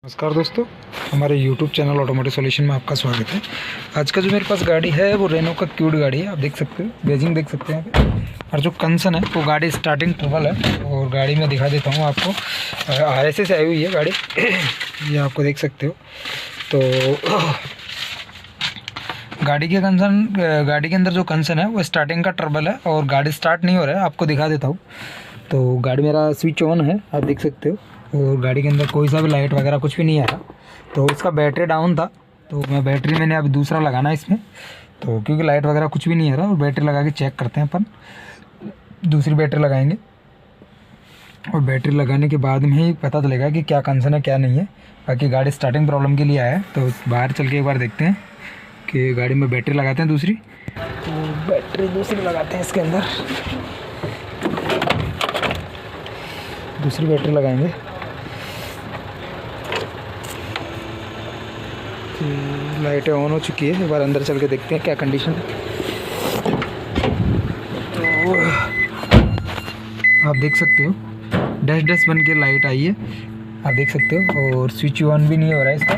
नमस्कार दोस्तों, हमारे YouTube चैनल ऑटोमोटिव सॉल्यूशन में आपका स्वागत है। आज का जो मेरे पास गाड़ी है वो रेनो का क्यूट गाड़ी है। आप देख सकते हो, बेजिंग देख सकते हैं यहाँ पे। और जो कंसर्न है वो गाड़ी स्टार्टिंग ट्रबल है। और गाड़ी में दिखा देता हूँ आपको, RSA से आई हुई है गाड़ी। ये आपको देख सकते हो। तो गाड़ी के गाड़ी के अंदर जो कंसर्न है वो स्टार्टिंग का ट्रबल है और गाड़ी स्टार्ट नहीं हो रहा है। आपको दिखा देता हूँ। तो गाड़ी मेरा स्विच ऑन है, आप देख सकते हो। और गाड़ी के अंदर कोई सा भी लाइट वगैरह कुछ भी नहीं आ रहा। तो इसका बैटरी डाउन था, तो मैंने अभी दूसरा लगाना है इसमें। तो क्योंकि लाइट वगैरह कुछ भी नहीं आ रहा, और बैटरी लगा के चेक करते हैं अपन। दूसरी बैटरी लगाएंगे और बैटरी लगाने के बाद में ही पता चलेगा कि क्या कंसर्न है क्या नहीं है। बाकी गाड़ी स्टार्टिंग प्रॉब्लम के लिए आया है, तो बाहर चल के एक बार देखते हैं कि गाड़ी में बैटरी लगाते हैं दूसरी। तो बैटरी दूसरी लगाते हैं इसके अंदर, दूसरी बैटरी लगाएंगे। लाइटें ऑन हो चुकी है, एक बार अंदर चल के देखते हैं क्या कंडीशन है। तो आप देख सकते हो डैश डैश बन के लाइट आई है, आप देख सकते हो। और स्विच ऑन भी नहीं हो रहा है इसका,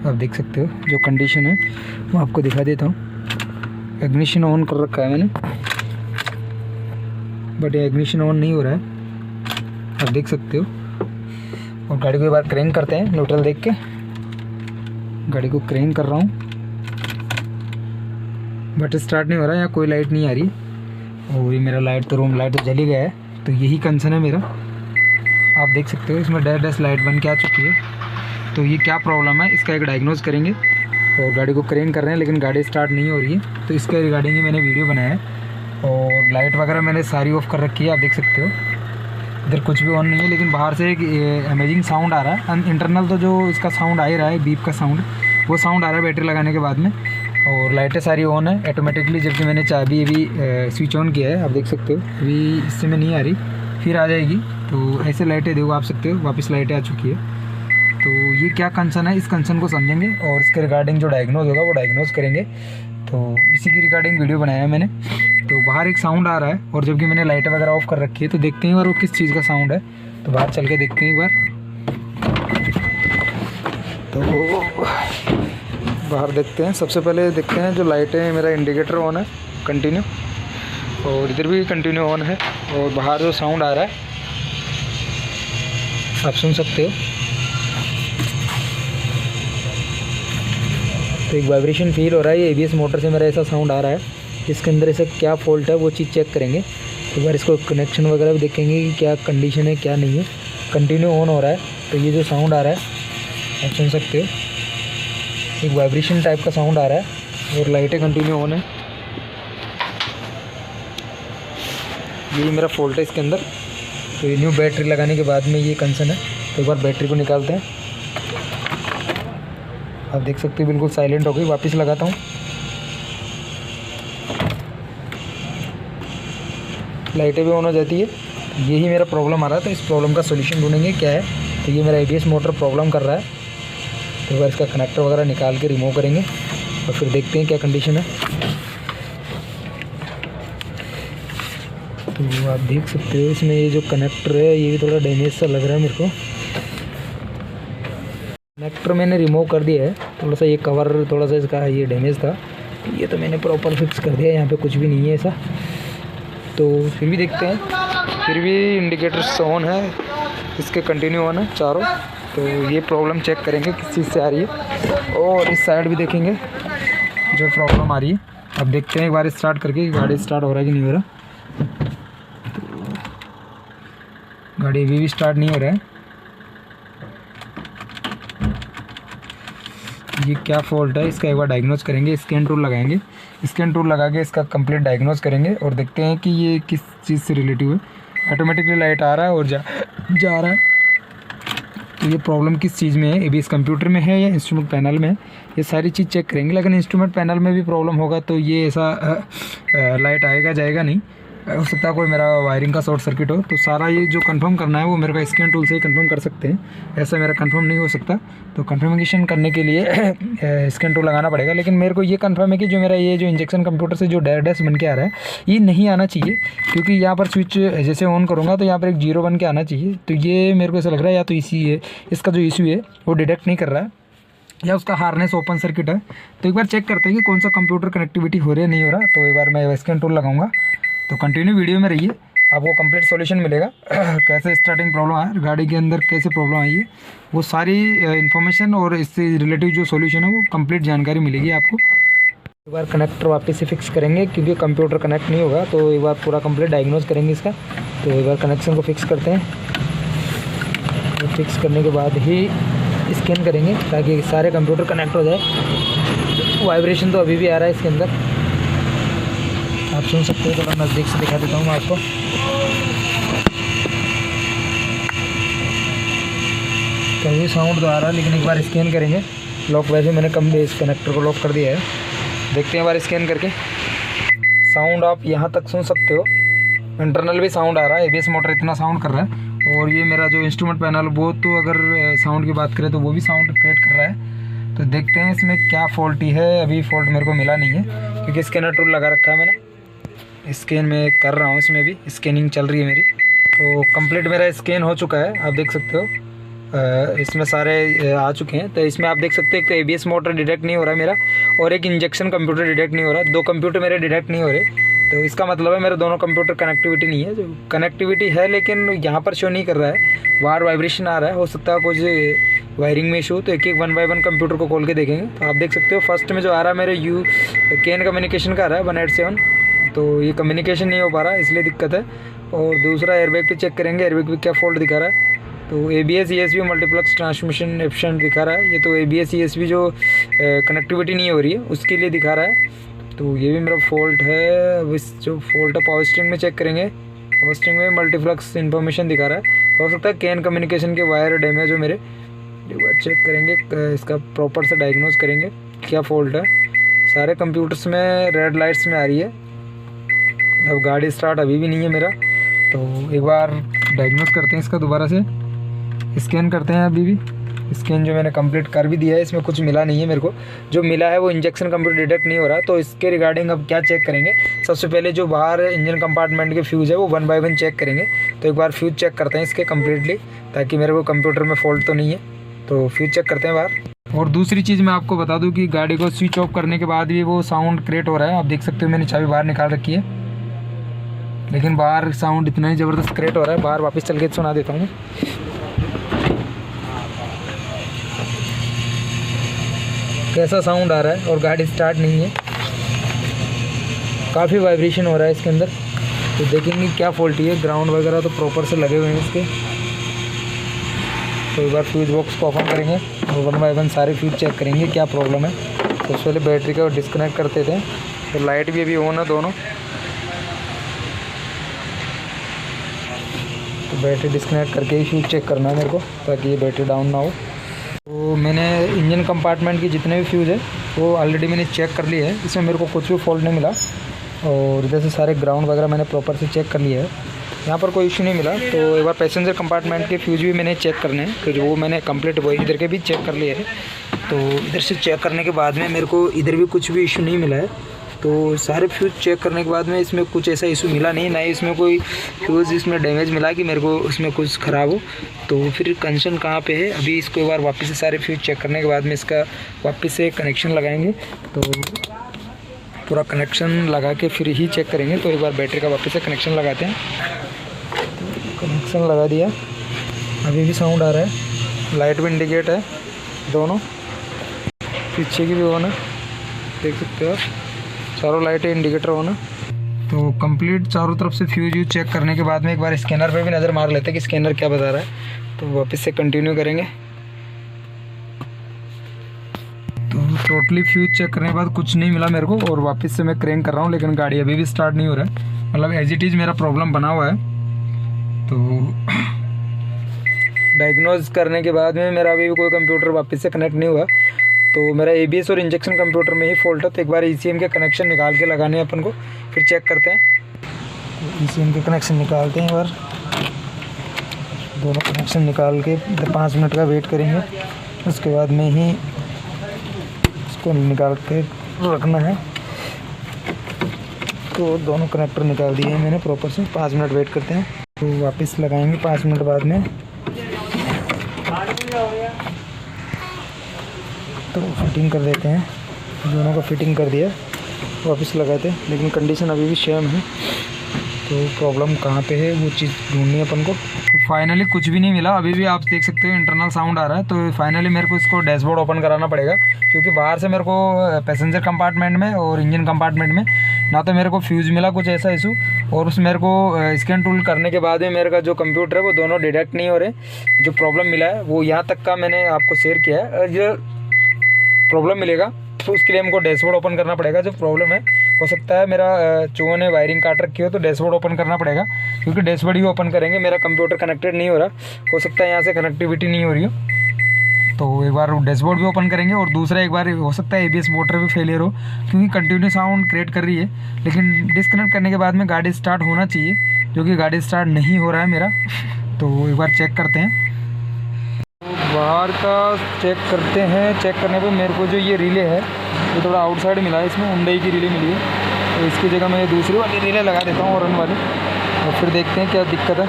आप देख सकते हो। जो कंडीशन है वो आपको दिखा देता हूँ। इग्निशन ऑन कर रखा है मैंने, बट ये इग्निशन ऑन नहीं हो रहा है, आप देख सकते हो। और गाड़ी को एक बार क्रैंक करते हैं न्यूट्रल देख के। गाड़ी को क्रैंक कर रहा हूँ, बट स्टार्ट नहीं हो रहा है, यहाँ कोई लाइट नहीं आ रही। और ये मेरा रूम लाइट तो जल ही गया है। तो यही कंसर्न है मेरा, आप देख सकते हो। इसमें डैश डैश लाइट बन के आ चुकी है। तो ये क्या प्रॉब्लम है इसका एक डायग्नोज करेंगे। और गाड़ी को क्रैंक कर रहे हैं लेकिन गाड़ी स्टार्ट नहीं हो रही है। तो इसके रिगार्डिंग ही मैंने वीडियो बनाया है। और लाइट वगैरह मैंने सारी ऑफ़ कर रखी है, आप देख सकते हो। इधर कुछ भी ऑन नहीं है, लेकिन बाहर से एक अमेजिंग साउंड आ रहा है। इंटरनल तो जो इसका साउंड आ ही रहा है, बीप का साउंड, वो साउंड आ रहा है बैटरी लगाने के बाद में। और लाइटें सारी ऑन है ऑटोमेटिकली, जबकि मैंने चाबी अभी स्विच ऑन किया है, आप देख सकते हो। अभी इससे में नहीं आ रही, फिर आ जाएगी। तो ऐसे लाइटें देखो, आप सकते हो वापस लाइटें आ चुकी है। तो ये क्या कंसर्न है, इस कंसर्न को समझेंगे और इसके रिगार्डिंग जो डायग्नोज होगा वो डायग्नोज करेंगे। तो इसी की रिगार्डिंग वीडियो बनाया है मैंने। तो बाहर एक साउंड आ रहा है, और जबकि मैंने लाइटें वगैरह ऑफ कर रखी है। तो देखते हैं एक बार वो किस चीज़ का साउंड है। तो बाहर चल के देखते हैं एक बार। तो बाहर देखते हैं। सबसे पहले देखते हैं जो लाइटें, मेरा इंडिकेटर ऑन है कंटिन्यू, और इधर भी कंटिन्यू ऑन है। और बाहर जो साउंड आ रहा है आप सुन सकते हो। तो एक वाइब्रेशन फील हो रहा है, ये ABS मोटर से मेरा ऐसा साउंड आ रहा है। इसके अंदर ऐसा क्या फॉल्ट है वो चीज़ चेक करेंगे। एक बार इसको कनेक्शन वगैरह भी देखेंगे कि क्या कंडीशन है क्या नहीं है। कंटिन्यू ऑन हो रहा है, तो ये जो साउंड आ रहा है आप सुन सकते हो। एक वाइब्रेशन टाइप का साउंड आ रहा है, और लाइटें कंटिन्यू ऑन है। यही मेरा फॉल्ट है इसके अंदर। तो ये न्यू बैटरी लगाने के बाद में ये कंसर्न है। तो एक बार बैटरी को निकालते हैं, आप देख सकते हो बिल्कुल साइलेंट हो गई। वापस लगाता हूँ, लाइटें भी ऑन हो जाती है। यही मेरा प्रॉब्लम आ रहा है। तो इस प्रॉब्लम का सोल्यूशन ढूंढेंगे क्या है। तो ये मेरा ABS मोटर प्रॉब्लम कर रहा है। तो एक बार इसका कनेक्टर वगैरह निकाल के रिमूव करेंगे और फिर देखते हैं क्या कंडीशन है। तो आप देख सकते हो इसमें ये जो कनेक्टर है ये भी थोड़ा डैमेज सा लग रहा है मेरे को। कनेक्टर मैंने रिमूव कर दिया है, थोड़ा सा ये कवर थोड़ा सा इसका ये डैमेज था। तो ये तो मैंने प्रॉपर फिक्स कर दिया है, यहाँ पे कुछ भी नहीं है ऐसा। तो फिर भी देखते हैं, फिर भी इंडिकेटर्स ऑन है इसके, कंटिन्यू ऑन है चारों। तो ये प्रॉब्लम चेक करेंगे किस चीज़ से आ रही है। और इस साइड भी देखेंगे जो प्रॉब्लम आ रही है। अब देखते हैं एक बार स्टार्ट करके गाड़ी स्टार्ट हो रहा है कि नहीं हो रहा। गाड़ी अभी भी स्टार्ट नहीं हो रहा है। ये क्या फॉल्ट है इसका एक बार डायग्नोज करेंगे। स्कैन टूल लगाएंगे, स्कैन टूल लगा के इसका कंप्लीट डायग्नोज करेंगे और देखते हैं कि ये किस चीज़ से रिलेटिव है। ऑटोमेटिकली लाइट आ रहा है और जा रहा है। तो ये प्रॉब्लम किस चीज़ में है, ABS कंप्यूटर में है या इंस्ट्रूमेंट पैनल में है, ये सारी चीज़ चेक करेंगे। लेकिन इंस्ट्रूमेंट पैनल में भी प्रॉब्लम होगा तो ये ऐसा लाइट आएगा जाएगा नहीं। हो सकता है कोई मेरा वायरिंग का शॉर्ट सर्किट हो। तो सारा ये जो कंफर्म करना है वो मेरे को स्कैन टूल से ही कंफर्म कर सकते हैं, ऐसा मेरा कंफर्म नहीं हो सकता। तो कंफर्मेशन करने के लिए स्कैन टूल लगाना पड़ेगा। लेकिन मेरे को ये कंफर्म है कि जो मेरा ये जो इंजेक्शन कंप्यूटर से जो डैश बन के आ रहा है ये नहीं आना चाहिए, क्योंकि यहाँ पर स्विच जैसे ऑन करूँगा तो यहाँ पर एक 0 बन के आना चाहिए। तो ये मेरे को ऐसा लग रहा है या तो इसी है, इसका जो इशू है वो डिटेक्ट नहीं कर रहा है या उसका हार्नेस ओपन सर्किट है। तो एक बार चेक करते हैं कि कौन सा कंप्यूटर कनेक्टिविटी हो रही है नहीं हो रहा। तो एक बार मैं स्कैन टूल लगाऊंगा। तो कंटिन्यू वीडियो में रहिए, आपको कंप्लीट सॉल्यूशन मिलेगा कैसे स्टार्टिंग प्रॉब्लम है, गाड़ी के अंदर कैसे प्रॉब्लम आई है, वो सारी इन्फॉर्मेशन और इससे रिलेटिव जो सॉल्यूशन है वो कंप्लीट जानकारी मिलेगी आपको। एक बार कनेक्टर वापस से फिक्स करेंगे, क्योंकि कंप्यूटर कनेक्ट नहीं होगा। तो एक बार पूरा कंप्लीट डायग्नोज करेंगे इसका। तो एक बार कनेक्शन को फिक्स करते हैं। तो फिक्स करने के बाद ही स्कैन करेंगे ताकि सारे कंप्यूटर कनेक्ट हो जाए। वाइब्रेशन तो अभी भी आ रहा है इसके अंदर, आप सुन सकते हो। तो नज़दीक से दिखा देता हूँ मैं आपको। कभी साउंड तो आ रहा है, लेकिन एक बार स्कैन करेंगे। लॉक वैसे मैंने कम बेस कनेक्टर को लॉक कर दिया है। देखते हैं एक बार स्कैन करके। साउंड आप यहाँ तक सुन सकते हो, इंटरनल भी साउंड आ रहा है। एबीएस मोटर इतना साउंड कर रहा है। और ये मेरा जो इंस्ट्रूमेंट पैनल वो तो अगर साउंड की बात करें तो वो भी साउंड क्रिएट कर रहा है। तो देखते हैं इसमें क्या फॉल्टी है। अभी फॉल्ट मेरे को मिला नहीं है, क्योंकि स्कैनर टूल लगा रखा है मैंने। स्कैन में कर रहा हूँ, इसमें भी स्कैनिंग चल रही है मेरी। तो कंप्लीट मेरा स्कैन हो चुका है, आप देख सकते हो। इसमें सारे आ चुके हैं। तो इसमें आप देख सकते हो एक तो एबीएस मोटर डिटेक्ट नहीं हो रहा है मेरा, और एक इंजेक्शन कंप्यूटर डिटेक्ट नहीं हो रहा। 2 कंप्यूटर मेरे डिटेक्ट नहीं हो रहे। तो इसका मतलब है मेरे दोनों कंप्यूटर कनेक्टिविटी नहीं है। जो कनेक्टिविटी है लेकिन यहाँ पर शो नहीं कर रहा है, बाहर वाइब्रेशन आ रहा है। हो सकता है कुछ वायरिंग में इशू। तो एक 1 बाय 1 कंप्यूटर को खोल के देखेंगे। तो आप देख सकते हो फर्स्ट में जो आ रहा है मेरे कैन कम्युनिकेशन का आ रहा है 187। तो ये कम्युनिकेशन नहीं हो पा रहा, इसलिए दिक्कत है। और दूसरा एयरबैग पे चेक करेंगे, एयरबैग पे क्या फॉल्ट दिखा रहा है। तो ABS ESP multiplex transmission efficient दिखा रहा है। ये तो ABS ESP जो कनेक्टिविटी नहीं हो रही है उसके लिए दिखा रहा है। तो ये भी मेरा फॉल्ट है। अब इस जो फॉल्ट है पावर स्ट्रिंग में चेक करेंगे। पावर स्ट्रिंग में मल्टीप्लेक्स इन्फॉर्मेशन दिखा रहा है। हो सकता है कैन कम्युनिकेशन के वायर डैमेज हो मेरे। एक बार चेक करेंगे, इसका प्रॉपर से डायग्नोज करेंगे क्या फॉल्ट है। सारे कंप्यूटर्स में रेड लाइट्स में आ रही है। अब गाड़ी स्टार्ट अभी भी नहीं है मेरा। तो एक बार डायग्नोज करते हैं इसका दोबारा से, स्कैन करते हैं। अभी भी स्कैन जो मैंने कंप्लीट कर भी दिया है, इसमें कुछ मिला नहीं है मेरे को। जो मिला है वो इंजेक्शन कंप्यूटर डिटेक्ट नहीं हो रहा। तो इसके रिगार्डिंग अब क्या चेक करेंगे, सबसे पहले जो बाहर इंजन कंपार्टमेंट के फ्यूज़ है वो 1 बाय 1 चेक करेंगे। तो एक बार फ्यूज़ चेक करते हैं इसके कम्प्लीटली, ताकि मेरे को कंप्यूटर में फॉल्ट तो नहीं है। तो फ्यूज़ चेक करते हैं बाहर। और दूसरी चीज़ मैं आपको बता दूँ कि गाड़ी को स्विच ऑफ करने के बाद भी वो साउंड क्रिएट हो रहा है। आप देख सकते हो मैंने चाबी बाहर निकाल रखी है, लेकिन बाहर साउंड इतना ही ज़बरदस्त क्रिएट हो रहा है। बाहर वापस चल के सुना देता हूँ। कैसा साउंड आ रहा है, और गाड़ी स्टार्ट नहीं है, काफ़ी वाइब्रेशन हो रहा है इसके अंदर। तो देखेंगे क्या फॉल्टी है। ग्राउंड वगैरह तो प्रॉपर से लगे हुए हैं इसके। तो एक बार फ्यूज बॉक्स को ओपन करेंगे और 1 बाय 1 सारे फ्यूज चेक करेंगे क्या प्रॉब्लम है। तो पहले बैटरी का डिस्कनेक्ट करते थे। तो लाइट भी अभी ऑन है दोनों। तो बैटरी डिस्कनेक्ट करके ही फ्यूज चेक करना है मेरे को, ताकि ये बैटरी डाउन ना हो। तो मैंने इंजन कंपार्टमेंट की जितने भी फ्यूज़ है वो ऑलरेडी मैंने चेक कर लिए है। इसमें मेरे को कुछ भी फॉल्ट नहीं मिला। और इधर से सारे ग्राउंड वगैरह मैंने प्रॉपर से चेक कर लिया है, यहाँ पर कोई इशू नहीं मिला। तो एक बार पैसेंजर कंपार्टमेंट के फ्यूज़ भी मैंने चेक करने हैं, तो वो मैंने कंप्लीट वो इधर के भी चेक कर लिए है। तो इधर से चेक करने के बाद में मेरे को इधर भी कुछ भी इशू नहीं मिला है। तो सारे फ्यूज़ चेक करने के बाद में इसमें कुछ ऐसा इशू मिला नहीं, ना ही इसमें कोई फ्यूज़ इसमें डैमेज मिला कि मेरे को उसमें कुछ ख़राब हो। तो फिर कंसर्न कहाँ पे है, अभी इसको एक बार वापस से सारे फ्यूज़ चेक करने के बाद में इसका वापस से कनेक्शन लगाएंगे। तो पूरा कनेक्शन लगा के फिर ही चेक करेंगे। तो एक बार बैटरी का वापस से कनेक्शन लगाते हैं। कनेक्शन लगा दिया, अभी भी साउंड आ रहा है। लाइट भी इंडिकेट है दोनों, पीछे की भी ऑन है, देख सकते हो चारों लाइटें इंडिकेटर ऑन है। तो कंप्लीट चारों तरफ से फ्यूज यूज चेक करने के बाद में एक बार स्कैनर पे भी नज़र मार लेते हैं कि स्कैनर क्या बता रहा है। तो वापस से कंटिन्यू करेंगे। तो टोटली फ्यूज चेक करने के बाद कुछ नहीं मिला मेरे को, और वापस से मैं क्रैंक कर रहा हूँ, लेकिन गाड़ी अभी भी स्टार्ट नहीं हो रहा है। मतलब एज इट इज़ मेरा प्रॉब्लम बना हुआ है। तो डायग्नोज करने के बाद में मेरा अभी भी कोई कंप्यूटर वापस से कनेक्ट नहीं हुआ। तो मेरा ABS और इंजेक्शन कंप्यूटर में ही फॉल्ट है। तो एक बार ECM के कनेक्शन निकाल के लगाने हैं अपन को, फिर चेक करते हैं। ECM के कनेक्शन निकालते हैं। और दोनों कनेक्शन निकाल के 5 मिनट का वेट करेंगे, उसके बाद में ही इसको निकाल के रखना है। तो दोनों कनेक्टर निकाल दिए हैं मैंने प्रॉपर से। 5 मिनट वेट करते हैं, तो वापस लगाएंगे 5 मिनट बाद में। तो फिटिंग कर देते हैं, दोनों का फिटिंग कर दिया, वापस लगाते हैं। लेकिन कंडीशन अभी भी सेम है, तो प्रॉब्लम कहाँ पे है वो चीज़ ढूंढनी है अपन को। तो फाइनली कुछ भी नहीं मिला, अभी भी आप देख सकते हो इंटरनल साउंड आ रहा है। तो फाइनली मेरे को इसको डैशबोर्ड ओपन कराना पड़ेगा, क्योंकि बाहर से मेरे को पैसेंजर कंपार्टमेंट में और इंजन कंपार्टमेंट में ना तो मेरे को फ्यूज़ मिला कुछ ऐसा इशू, और उस मेरे को स्कैन टूल करने के बाद में मेरे का जो कंप्यूटर है वो दोनों डिटेक्ट नहीं हो रहे। जो प्रॉब्लम मिला है वो यहाँ तक का मैंने आपको शेयर किया है। जो प्रॉब्लम मिलेगा तो उसके लिए हमको डैशबोर्ड ओपन करना पड़ेगा। जो प्रॉब्लम है, हो सकता है मेरा चूहों ने वायरिंग काट रखी हो, तो डैशबोर्ड ओपन करना पड़ेगा, क्योंकि डैशबोर्ड ही ओपन करेंगे। मेरा कंप्यूटर कनेक्टेड नहीं हो रहा, हो सकता है यहाँ से कनेक्टिविटी नहीं हो रही हो। तो एक बार डैशबोर्ड भी ओपन करेंगे, और दूसरा एक बार हो सकता है ABS मोटर भी फेलियर हो, क्योंकि कंटिन्यू साउंड क्रिएट कर रही है। लेकिन डिस्कनेक्ट करने के बाद में गाड़ी स्टार्ट होना चाहिए, जो कि गाड़ी स्टार्ट नहीं हो रहा है मेरा। तो एक बार चेक करते हैं, बाहर का चेक करते हैं। चेक करने पे मेरे को जो ये रिले है ये थोड़ा आउटसाइड मिला है, इसमें हुंडई की रिले मिली है। तो इसकी जगह मैं दूसरी वाली रिले लगा देता हूँ, रन वाली, और फिर देखते हैं क्या दिक्कत है।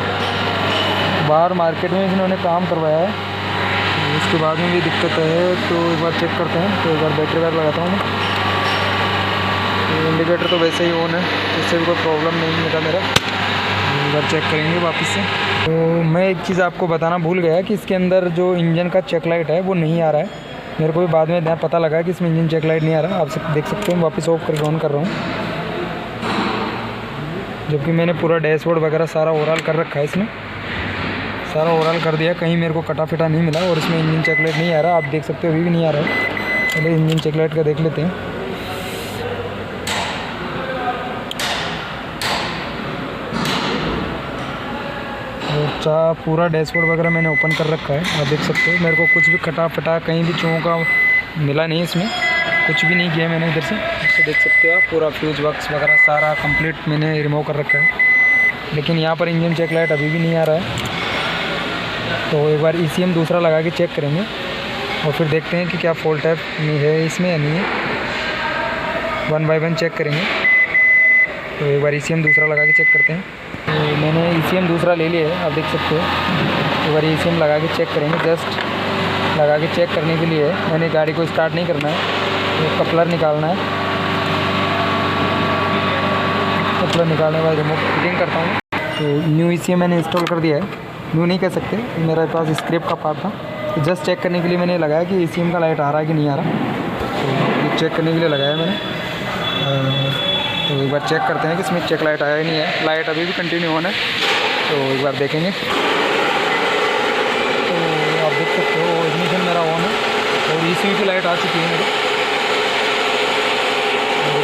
बाहर मार्केट में इन्होंने काम करवाया है, तो उसके बाद में भी दिक्कत है। तो एक बार चेक करते हैं। तो एक बार बैटरी वायर लगाता हूँ मैं। तो इंडिकेटर तो वैसे ही ऑन है, इससे भी कोई प्रॉब्लम नहीं मिला मेरा। एक बार चेक करेंगे वापस से। तो मैं एक चीज़ आपको बताना भूल गया कि इसके अंदर जो इंजन का चेक लाइट है वो नहीं आ रहा है। मेरे को भी बाद में पता लगा कि इसमें इंजन चेक लाइट नहीं आ रहा। आप सब देख सकते हैं, वापस ऑफ करके ऑन कर रहा हूँ, जबकि मैंने पूरा डैशबोर्ड वगैरह सारा ओवरऑल कर रखा है। इसमें सारा ओवरऑल कर दिया, कहीं मेरे को कटा फिटा नहीं मिला। और इसमें इंजन चेक लाइट नहीं आ रहा, आप देख सकते हो अभी भी नहीं आ रहा है। पहले इंजन चेक लाइट का देख लेते हैं। और पूरा डैशबोर्ड वगैरह मैंने ओपन कर रखा है, आप देख सकते हो। मेरे को कुछ भी कटा फटा कहीं भी चूहों का मिला नहीं, इसमें कुछ भी नहीं किया मैंने इधर से। इससे देख सकते हो आप, पूरा फ्यूज बॉक्स वगैरह सारा कंप्लीट मैंने रिमूव कर रखा है। लेकिन यहाँ पर इंजन चेक लाइट अभी भी नहीं आ रहा है। तो एक बार ECM दूसरा लगा के चेक करेंगे, और फिर देखते हैं कि क्या फॉल्ट है इसमें या नहीं है। 1 बाय 1 चेक करेंगे। तो एक बार ECM दूसरा लगा के चेक करते हैं। तो मैंने ECM दूसरा ले लिया है, आप देख सकते हो। एक बार ECM लगा के चेक करेंगे। जस्ट लगा के चेक करने के लिए मैंने गाड़ी को स्टार्ट नहीं करना है, तो कपलर निकालना है। कपलर निकालने के बाद रिमूव फिटिंग करता हूँ। तो न्यू ECM मैंने इंस्टॉल कर दिया है, न्यू नहीं कह सकते, मेरे पास स्क्रैप का पार्ट था। तो जस्ट चेक करने के लिए मैंने लगाया कि ECM का लाइट आ रहा है कि नहीं आ रहा। तो ये चेक करने के लिए लगाया मैंने। तो एक बार चेक करते हैं कि इसमें चेक लाइट आया ही नहीं है। लाइट अभी भी कंटिन्यू ऑन है, तो एक बार देखेंगे। तो आप देख सकते हो इग्निशन मेरा ऑन है, और ECU की लाइट आ चुकी है मेरी,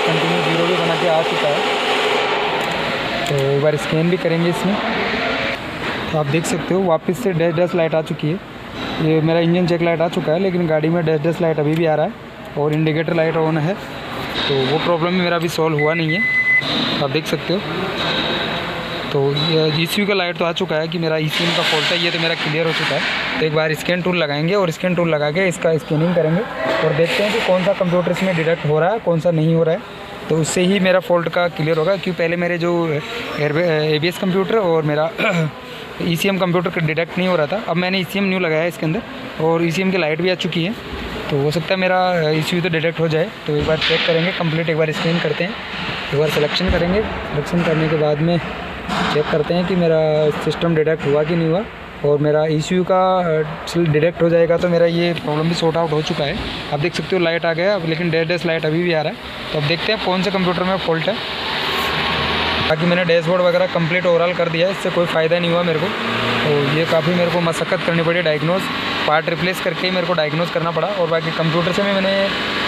कंटिन्यू 0 भी बना के आ चुका है। तो एक बार स्कैन भी करेंगे इसमें। तो आप देख सकते हो वापस से डैश लाइट आ चुकी है। ये मेरा इंजन चेक लाइट आ चुका है, लेकिन गाड़ी में डैश लाइट अभी भी आ रहा है, और इंडिकेटर लाइट ऑन है। तो वो प्रॉब्लम मेरा अभी सॉल्व हुआ नहीं है, आप देख सकते हो। तो ये ECU का लाइट तो आ चुका है कि मेरा ECM का फॉल्ट है, ये तो मेरा क्लियर हो चुका है। तो एक बार स्कैन टूल लगाएंगे, और स्कैन टूल लगा के इसका स्कैनिंग करेंगे, और देखते हैं कि कौन सा कंप्यूटर इसमें डिटेक्ट हो रहा है, कौन सा नहीं हो रहा है। तो उससे ही मेरा फॉल्ट का क्लियर होगा, क्योंकि पहले मेरे जो ABS कंप्यूटर और मेरा ECM कंप्यूटर डिटेक्ट नहीं हो रहा था। अब मैंने ECM न्यू लगाया है इसके अंदर, और ECM की लाइट भी आ चुकी है। तो हो सकता है मेरा ECU तो डिटेक्ट हो जाए। तो एक बार चेक करेंगे कंप्लीट, एक बार स्कैन करते हैं, एक बार सिलेक्शन करेंगे। सिलेक्शन करने के बाद में चेक करते हैं कि मेरा सिस्टम डिटेक्ट हुआ कि नहीं हुआ, और मेरा ECU का डिटेक्ट हो जाएगा तो मेरा ये प्रॉब्लम भी सॉर्ट आउट हो चुका है। आप देख सकते हो लाइट आ गया अब, लेकिन डैश लाइट अभी भी आ रहा है। तो अब देखते हैं कौन से कंप्यूटर में फॉल्ट है। बाकी मैंने डैशबोर्ड वगैरह कंप्लीट ओवरऑल कर दिया है, इससे कोई फ़ायदा नहीं हुआ मेरे को। तो ये काफ़ी मेरे को मशक्क़त करनी पड़ी, डायग्नोज पार्ट रिप्लेस करके ही मेरे को डायग्नोज करना पड़ा। और बाकी कंप्यूटर से भी मैंने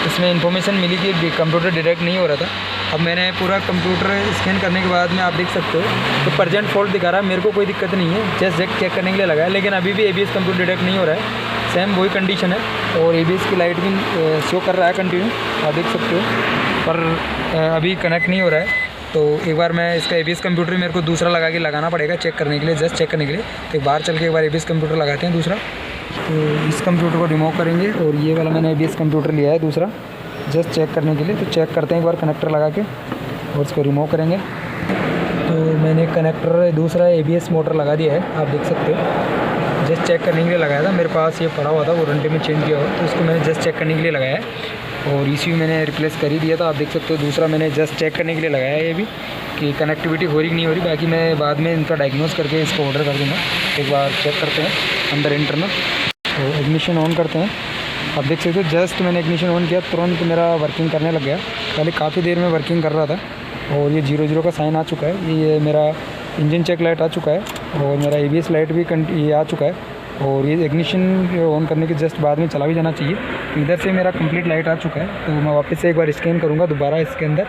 इसमें इन्फॉर्मेशन मिली कि कंप्यूटर डिटेक्ट नहीं हो रहा था। अब मैंने पूरा कंप्यूटर स्कैन करने के बाद में आप देख सकते हो तो प्रेजेंट फॉल्ट दिखा रहा है, मेरे को कोई दिक्कत नहीं है, जस्ट चेक करने के लिए लगाया। लेकिन अभी भी ABS कंप्यूटर डिटेक्ट नहीं हो रहा है, सेम वही कंडीशन है, और ABS की लाइट भी शो कर रहा है कंटिन्यू, आप देख सकते हो, पर अभी कनेक्ट नहीं हो रहा है। तो एक बार मैं इसका ABS कंप्यूटर मेरे को दूसरा लगा के लगाना पड़ेगा चेक करने के लिए, जस्ट चेक करने के लिए। तो बाहर चल के एक बार ABS कंप्यूटर लगाते हैं दूसरा। तो इस कंप्यूटर को रिमूव करेंगे और ये वाला मैंने ABS कंप्यूटर लिया है दूसरा जस्ट चेक करने के लिए। तो चेक करते हैं एक बार कनेक्टर लगा के और इसको रिमूव करेंगे। तो मैंने कनेक्टर दूसरा ABS मोटर लगा दिया है, आप देख सकते हो। जस्ट चेक करने के लिए लगाया था, मेरे पास ये पड़ा हुआ था, वारंटी में चेंज किया हुआ, तो उसको मैंने जस्ट चेक करने के लिए लगाया है। और ECU मैंने रिप्लेस कर ही दिया था, आप देख सकते हो। दूसरा मैंने जस्ट चेक करने के लिए लगाया है ये भी कि कनेक्टिविटी हो रही कि नहीं हो रही। बाकी मैं बाद में इनका डायग्नोस करके इसको ऑर्डर कर दूँगा। एक बार चेक करते हैं अंदर इंटरनल। तो इग्निशन ऑन करते हैं, आप देख सकते हो। जस्ट मैंने इग्निशन ऑन किया, तुरंत मेरा वर्किंग करने लग गया। पहले काफ़ी देर में वर्किंग कर रहा था और ये 00 का साइन आ चुका है। ये मेरा इंजन चेक लाइट आ चुका है और मेरा ABS लाइट भी ये आ चुका है। और ये इग्निशन ऑन करने के जस्ट बाद में चला भी जाना चाहिए। तो इधर से मेरा कंप्लीट लाइट आ चुका है। तो मैं वापस से एक बार स्कैन करूँगा दोबारा इसके अंदर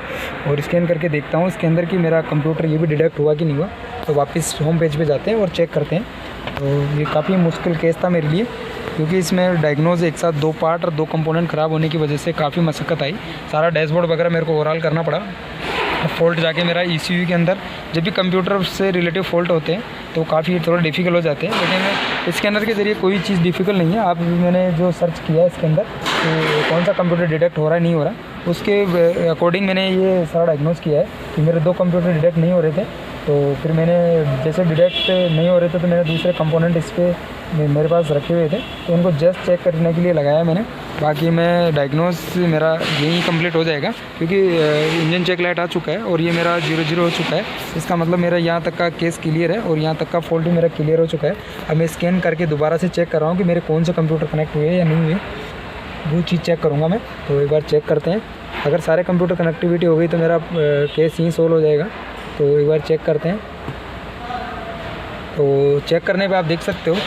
और स्कैन करके देखता हूँ इसके अंदर कि मेरा कंप्यूटर ये भी डिटेक्ट हुआ कि नहीं हुआ। तो वापस होम पेज पे जाते हैं और चेक करते हैं। तो ये काफ़ी मुश्किल केस था मेरे लिए, क्योंकि इसमें डायग्नोज एक साथ 2 पार्ट और 2 कंपोनेंट ख़राब होने की वजह से काफ़ी मशक्क़त आई। सारा डैशबोर्ड वगैरह मेरे को ओवरऑल करना पड़ा। फ़ॉल्ट जाके मेरा ECU के अंदर जब भी कंप्यूटर से रिलेटिव फ़ॉल्ट होते हैं तो काफ़ी थोड़ा डिफ़िकल्ट हो जाते हैं, लेकिन स्कैनर के ज़रिए कोई चीज़ डिफ़िकल्ट नहीं है। आप मैंने जो सर्च किया है इसके अंदर तो कौन सा कंप्यूटर डिटेक्ट हो रहा है नहीं हो रहा, उसके अकॉर्डिंग मैंने ये सारा डायग्नोस किया है कि मेरे 2 कंप्यूटर डिटेक्ट नहीं हो रहे थे। तो फिर मैंने जैसे डिटेक्ट नहीं हो रहे थे तो मैंने दूसरे कंपोनेंट इस पर मेरे पास रखे हुए थे, तो उनको जस्ट चेक करने के लिए लगाया मैंने। बाकी मैं डायग्नोस मेरा यहीं कंप्लीट हो जाएगा, क्योंकि इंजन चेक लाइट आ चुका है और ये मेरा 00 हो चुका है। इसका मतलब मेरा यहाँ तक का केस क्लियर है और यहाँ तक का फॉल्ट भी मेरा क्लियर हो चुका है। अब मैं स्कैन करके दोबारा से चेक कर रहा हूँ कि मेरे कौन से कंप्यूटर कनेक्ट हुए या नहीं हुए, वो चीज़ चेक करूँगा मैं। तो एक बार चेक करते हैं, अगर सारे कंप्यूटर कनेक्टिविटी हो गई तो मेरा केस यहीं सोल्व हो जाएगा। तो एक बार चेक करते हैं। तो चेक करने पे आप देख सकते हो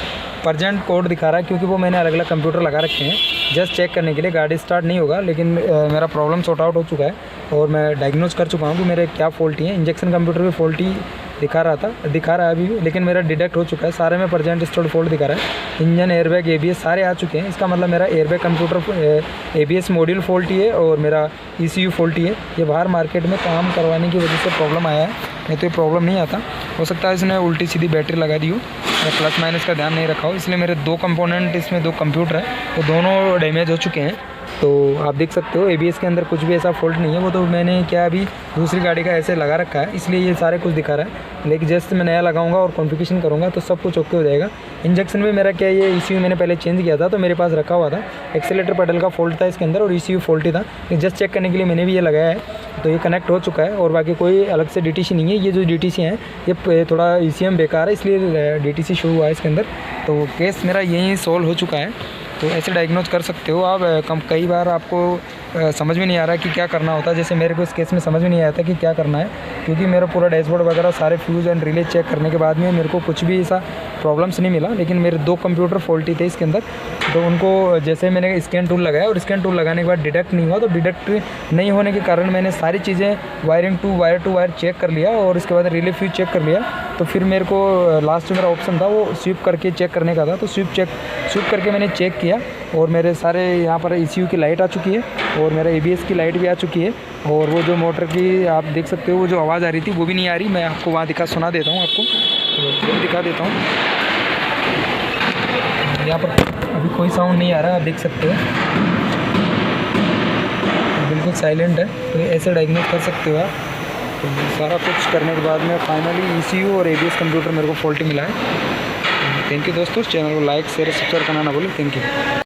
परजेंट कोड दिखा रहा है, क्योंकि वो मैंने अलग अलग कंप्यूटर लगा रखे हैं जस्ट चेक करने के लिए। गाड़ी स्टार्ट नहीं होगा, लेकिन मेरा प्रॉब्लम सॉर्ट आउट हो चुका है और मैं डायग्नोज कर चुका हूँ कि मेरे क्या फॉल्टी है। इंजेक्शन कंप्यूटर भी फॉल्टी दिखा रहा है अभी भी, लेकिन मेरा डिटेक्ट हो चुका है। सारे में परजेंट स्टोर्ड फॉल्ट दिखा रहा है। इंजन, एयरबैग, ABS सारे आ चुके हैं। इसका मतलब मेरा airbag computer ABS module faulty है और मेरा ECU फॉल्टी है। ये बाहर मार्केट में काम करवाने की वजह से प्रॉब्लम आया है, नहीं तो ये प्रॉब्लम नहीं आता। हो सकता है इसने उल्टी सीधी बैटरी लगा दी हो या प्लस माइनस का ध्यान नहीं रखा हो, इसलिए मेरे 2 कंपोनेंट इसमें 2 कंप्यूटर है तो दोनों डैमेज हो चुके हैं। तो आप देख सकते हो ABS के अंदर कुछ भी ऐसा फॉल्ट नहीं है। वो तो मैंने क्या अभी दूसरी गाड़ी का ऐसे लगा रखा है, इसलिए ये सारे कुछ दिखा रहा है। लेकिन जस्ट मैं नया लगाऊंगा और कॉन्फ़िगरेशन करूंगा तो सब कुछ ओके हो जाएगा। इंजेक्शन में मेरा क्या, ये ECU मैंने पहले चेंज किया था तो मेरे पास रखा हुआ था। एक्सीलेटर पेडल का फॉल्ट था इसके अंदर और ECU फॉल्टी था। जस्ट चेक करने के लिए मैंने भी ये लगाया है, तो ये कनेक्ट हो चुका है और बाकी कोई अलग से DTC नहीं है। ये जो DTC है ये थोड़ा ECM बेकार है, इसलिए DTC शो हुआ है इसके अंदर। तो केस मेरा यहीं सॉल्व हो चुका है। तो ऐसे डायग्नोज कर सकते हो आप। कई बार आपको समझ में नहीं आ रहा कि क्या करना होता है। जैसे मेरे को इस केस में समझ में नहीं आया था कि क्या करना है, क्योंकि मेरा पूरा डैशबोर्ड वगैरह सारे फ्यूज़ एंड रिले चेक करने के बाद में मेरे को कुछ भी ऐसा प्रॉब्लम्स नहीं मिला। लेकिन मेरे 2 कंप्यूटर फॉल्टी थे इसके अंदर, तो उनको जैसे मैंने स्कैन टूल लगाया और स्कैन टूल लगाने के बाद डिटेक्ट नहीं हुआ। तो डिटेक्ट नहीं होने के कारण मैंने सारी चीज़ें वायरिंग टू वायर चेक कर लिया और इसके बाद रिले फ्यूज चेक कर लिया। तो फिर मेरे को लास्ट जो मेरा ऑप्शन था वो स्वीप करके चेक करने का था। तो स्वीप करके मैंने चेक किया और मेरे सारे यहाँ पर ECU की लाइट आ चुकी है और मेरा ABS की लाइट भी आ चुकी है। और वो जो मोटर की आप देख सकते हो वो जो आवाज़ आ रही थी वो भी नहीं आ रही। मैं आपको वहाँ सुना देता हूँ आपको, तो दिखा देता हूँ। यहाँ पर अभी कोई साउंड नहीं आ रहा, आप देख सकते हो बिल्कुल साइलेंट है। तो ऐसे डायग्नोज कर सकते हो आप। तो सारा कुछ करने के बाद में फाइनली ECU और ABS कंप्यूटर मेरे को फॉल्टी मिला है। थैंक यू दोस्तों, चैनल को लाइक शेयर सब्सक्राइब करना ना भूलें। Thank you.